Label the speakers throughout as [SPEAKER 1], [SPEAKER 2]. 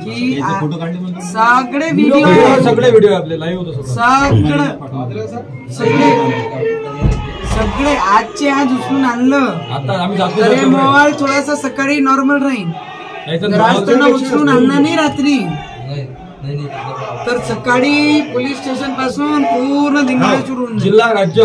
[SPEAKER 1] की सगळे व्हिडिओ आपले लाईव्ह होतो सगळे आजचे आज उचलून आणलं। आता आम्ही मोबाईल थोडासा सकाळी नॉर्मल राहील, उचलून आणलं नाही रात्री तर सकाळी पोलीस स्टेशन पासून पूर्ण दिंगाळे सुरू होऊन जिल्हा राज्य।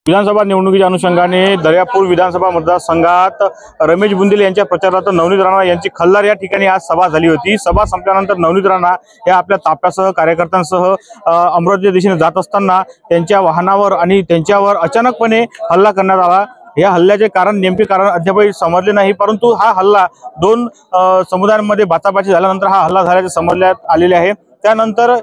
[SPEAKER 2] विधानसभा निवडणुकीच्या अनुषंगाने दर्यापूर विधानसभा मतदारसंघात रमेश बुंदेले यांच्या प्रचारार्थ नवनीत राणा यांची खल्लार या ठिकाणी आज सभा झाली होती। सभा संपल्यानंतर नवनीत राणा हे आपल्या ताफ्यासह कार्यकर्त्यांसह अमरावतीच्या दिशेने जात असताना त्यांच्या वाहनावर आणि त्यांच्यावर अचानकपणे हल्ला करण्यात आला। या हल्ल्याचे कारण नेमके कारण अद्यापही समजले नाही, परंतु हा हल्ला दोन समुदायांमध्ये बाचाबाची झाल्यानंतर हा हल्ला झाल्याचे समजण्यात आलेले आहे। त्यानंतर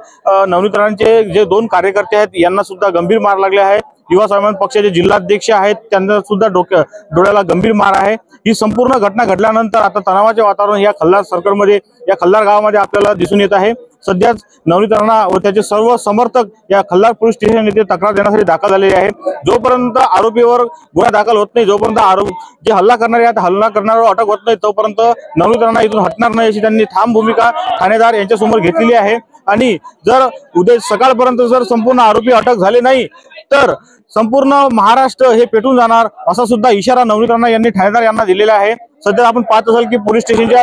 [SPEAKER 2] नवनीत राणांचे जे दोन कार्यकर्ते आहेत यांना सुद्धा गंभीर मार लागले आहे। युवा स्वाभिमान पक्षाचे जिल्हाध्यक्ष आहेत त्यांना सुद्धा डोळ्याला गंभीर मार आहे। ही संपूर्ण घटना घडल्यानंतर आता तणावाचे वातावरण या खल्लार सर्कलमध्ये या खल्लार गावामध्ये आपल्याला दिसून येत आहे। सध्याच नवनीत राणा व त्याचे सर्व समर्थक या खल्लार पोलीस स्टेशन येथे तक्रार देण्यासाठी दाखल झालेले आहे। जोपर्यंत आरोपीवर गुन्हा दाखल होत नाही, जोपर्यंत जे हल्ला करणारे आहेत हल्ला करणाऱ्यावर अटक होत नाही, तोपर्यंत नवनीत राणा इथून हटणार नाही अशी त्यांनी ठाम भूमिका ठाणेदार यांच्यासमोर घेतलेली आहे। आणि जर उद्या सकाळपर्यंत जर संपूर्ण आरोपी अटक झाले नाही तर संपूर्ण महाराष्ट्र हे पेटून जाणार असा सुद्धा इशारा नवनीत राणा यांनी ठाणेदार यांना दिलेला आहे। सध्या आपण पाहत असाल की पोलीस स्टेशनच्या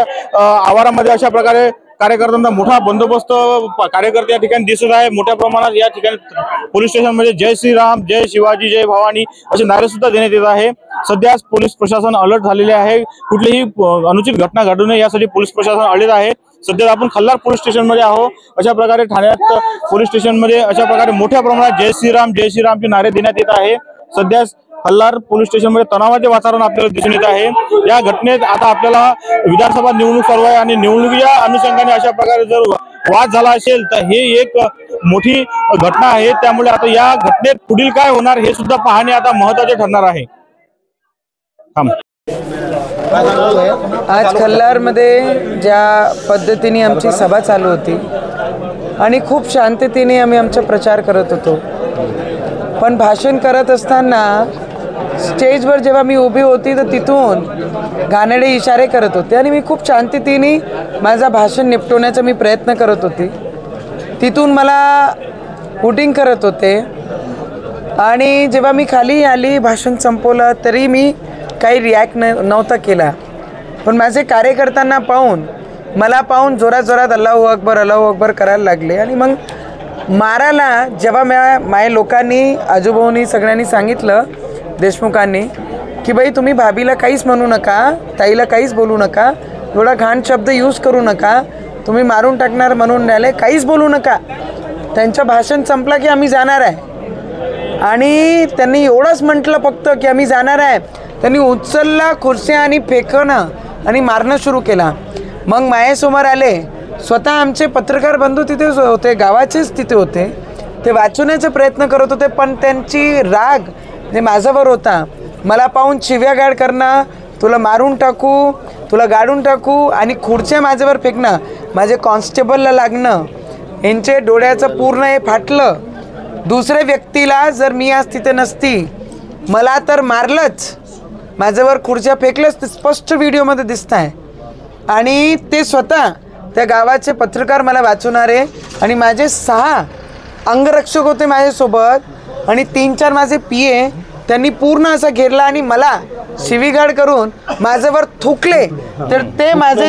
[SPEAKER 2] आवारामध्ये अशा प्रकारे कार्यकर्त्यांचा मोठा बंदोबस्त कार्यकर्ते या ठिकाणी दिसत आहे। मोठ्या प्रमाणात या ठिकाणी पोलीस स्टेशनमध्ये जय श्रीराम, जय शिवाजी, जय भवानी असे नारे सुद्धा देण्यात येत आहे। सध्या पोलीस प्रशासन अलर्ट झालेले आहे, कुठलीही अनुचित घटना घडू नये यासाठी पोलीस प्रशासन अलर्ट आहे। सध्या आपण खल्लार पोलीस स्टेशन मध्ये आहोत। अशा प्रकारे ठाण्यात पोलीस स्टेशन मध्ये अशा प्रकारे मोठ्या प्रमाणात जय श्रीरामचे नारे देण्यात येत आहे। सध्या खल्लार पोलीस स्टेशन मध्ये तणावाचे वातावरण आपल्याला दिसून येत आहे। या घटनेत आता आपल्याला विधानसभा निवडणूक चालू आहे आणि निवडणुकीच्या अनुषंगाने अशा प्रकारे जर वाद झाला असेल तर हे एक मोठी घटना आहे। त्यामुळे आता या घटनेत पुढील काय होणार हे सुद्धा पाहणे आता महत्त्वाचे ठरणार आहे।
[SPEAKER 3] आज खल्लारमध्ये ज्या पद्धतीने आमची सभा चालू होती आणि खूप शांततेने आम्ही आमचा प्रचार करत होतो, पण भाषण करत असताना स्टेजवर जेव्हा मी उभी होती तर तिथून घाणेरडे इशारे करत होते आणि मी खूप शांततेने माझा भाषण निपटवण्याचा मी प्रयत्न करत होते। तिथून मला हुटिंग करत होते आणि जेव्हा मी खाली आली भाषण संपवलं तरी मी काही रिॲक्ट नव्हता केला, पण माझे कार्यकर्त्यांना पाहून मला पाहून जोरात अल्लाहू अकबर करायला लागले। आणि मग मारायला जेव्हा माझ्या लोकांनी आजूबाजूनी सगळ्यांनी सांगितलं देशमुखांनी की बाई तुम्ही भाभीला काहीच म्हणू नका, ताईला काहीच बोलू नका, एवढा घाण शब्द यूज करू नका, तुम्ही मारून टाकणार म्हणून न्यायालय काहीच बोलू नका। त्यांचं भाषण संपलं की आम्ही जाणार आहे आणि त्यांनी एवढंच म्हटलं फक्त की आम्ही जाणार आहे। त्यांनी उचलला खुर्च्या आणि फेकणं आणि मारणं सुरू केला। मग माझ्यासमोर आले, स्वतः आमचे पत्रकार बंधू तिथे होते, गावाचेच तिथे होते, ते वाचवण्याचा प्रयत्न करत होते, पण त्यांची राग जे माझ्यावर होता मला पाहून शिव्यागाळ करणं, तुला मारून टाकू, तुला गाडून टाकू आणि खुर्च्या माझ्यावर फेकणं, माझे कॉन्स्टेबलला लागणं, यांचे डोळ्याचं पूर्ण हे फाटलं। दुसऱ्या व्यक्तीला जर मी आज तिथे नसती मला तर मारलंच, माझ्यावर खुर्च्या फेकलंच, ते स्पष्ट व्हिडिओमध्ये दिसत आहे। आणि ते स्वतः त्या गावाचे पत्रकार मला वाचवणारे आणि माझे 6 अंगरक्षक होते माझ्यासोबत आणि 3-4 माझे PA, त्यांनी पूर्ण असं घेरला आणि मला शिवीगाळ करून माझ्यावर थुकले। तर ते माझे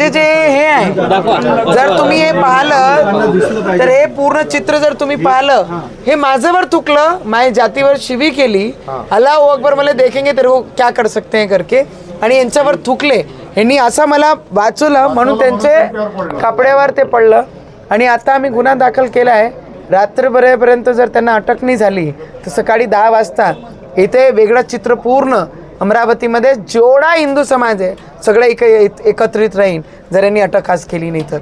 [SPEAKER 3] जे हे आहे, जर तुम्ही हे पाहिलं तर हे पूर्ण चित्र जर तुम्ही पाहिलं, हे माझ्यावर थुकलं, माझ्या जातीवर शिवी केली, अल्लाहू अकबर मला देखेंगे तेरे को क्या कर सकते हैं करके, आणि यांच्यावर थुकले। यांनी असं मला वाचवलं म्हणून त्यांचे कपड्यावर ते पडलं आणि आता आम्ही गुन्हा दाखल केला आहे। रात्रभरापर्यंत जर त्यांना अटक नाही झाली तर सकाळी 10 वाजता इथे वेगळं चित्र पूर्ण अमरावतीमध्ये जेवढा हिंदू समाज आहे सगळं एकत्रित राहील जर यांनी अटक आज केली नाही तर।